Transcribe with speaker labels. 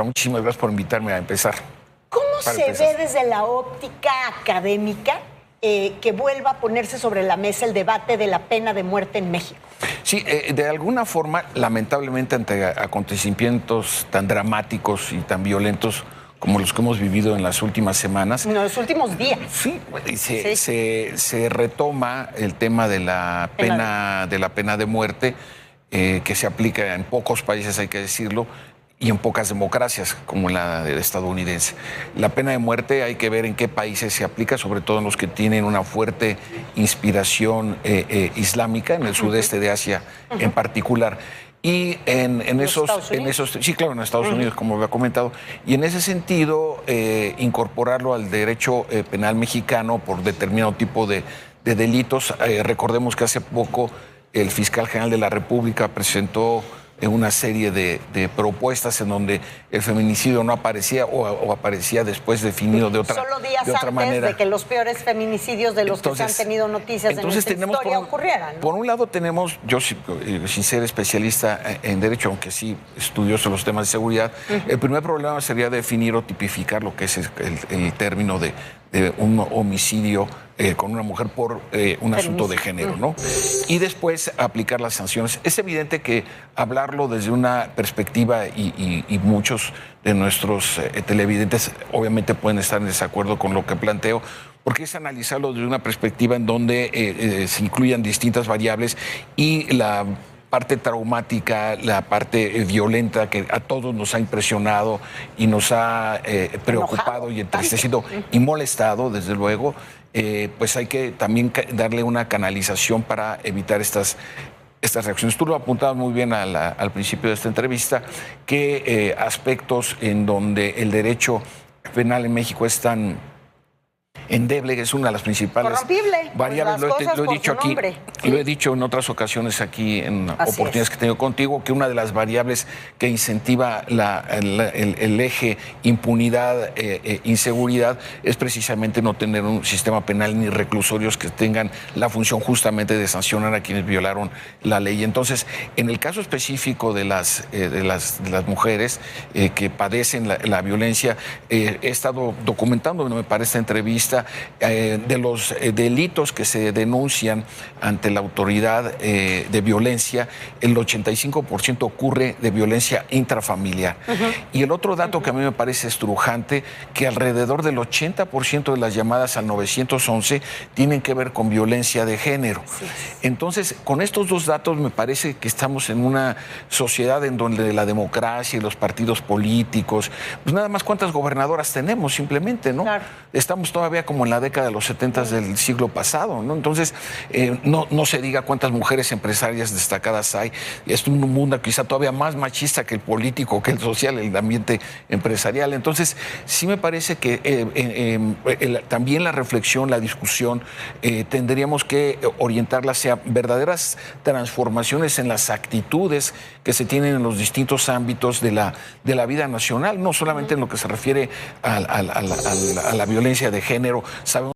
Speaker 1: Muchísimas gracias por invitarme a empezar.
Speaker 2: ¿Cómo se ve desde la óptica académica que vuelva a ponerse sobre la mesa el debate de la pena de muerte en México?
Speaker 1: Sí, de alguna forma, lamentablemente, ante acontecimientos tan dramáticos y tan violentos como los que hemos vivido en las últimas semanas.
Speaker 2: En los últimos días.
Speaker 1: Sí, se retoma el tema de la pena de muerte, que se aplica en pocos países, hay que decirlo, y en pocas democracias, como la estadounidense. La pena de muerte hay que ver en qué países se aplica, sobre todo en los que tienen una fuerte inspiración islámica, en el sudeste de Asia en particular. Y en esos, sí, claro, en Estados Unidos, como había comentado, y en ese sentido incorporarlo al derecho penal mexicano por determinado tipo de delitos. Recordemos que hace poco el fiscal general de la República presentó una serie de propuestas en donde el feminicidio no aparecía o aparecía después definido de otra manera.
Speaker 2: Solo días antes de que los peores feminicidios de los que se han tenido noticias en nuestra historia ocurrieran, ¿no?
Speaker 1: Por un lado tenemos, yo sin ser especialista en derecho, aunque sí estudioso los temas de seguridad, el primer problema sería definir o tipificar lo que es el término de un homicidio con una mujer por un asunto de género, ¿no? Y después aplicar las sanciones. Es evidente que hablarlo desde una perspectiva, y muchos de nuestros televidentes obviamente pueden estar en desacuerdo con lo que planteo, porque es analizarlo desde una perspectiva en donde se incluyan distintas variables y la parte traumática, la parte violenta que a todos nos ha impresionado y nos ha preocupado y entristecido y molestado, desde luego, pues hay que también darle una canalización para evitar estas reacciones. Tú lo apuntabas muy bien al principio de esta entrevista, que aspectos en donde el derecho penal en México es tan endeble, es una de las principales variables. Lo he dicho aquí, lo he dicho en otras ocasiones aquí en oportunidades que he tenido contigo, que una de las variables que incentiva el eje impunidad, inseguridad, es precisamente no tener un sistema penal ni reclusorios que tengan la función justamente de sancionar a quienes violaron la ley. Entonces, en el caso específico de las mujeres que padecen la violencia, he estado documentando, me parece, esta entrevista, de los delitos que se denuncian ante la autoridad de violencia, el 85% ocurre de violencia intrafamiliar. Y el otro dato que a mí me parece estrujante, que alrededor del 80% de las llamadas al 911 tienen que ver con violencia de género. Entonces, con estos dos datos me parece que estamos en una sociedad en donde la democracia y los partidos políticos, pues nada más cuántas gobernadoras tenemos simplemente, ¿no? Claro. Estamos todavía como en la década de los 70 del siglo pasado, ¿no? Entonces, no se diga cuántas mujeres empresarias destacadas hay. Es un mundo quizá todavía más machista que el político, que el social, el ambiente empresarial. Entonces, sí me parece que también la reflexión, la discusión, tendríamos que orientarla hacia verdaderas transformaciones en las actitudes que se tienen en los distintos ámbitos de la vida nacional, no solamente en lo que se refiere a la violencia de género. Sabemos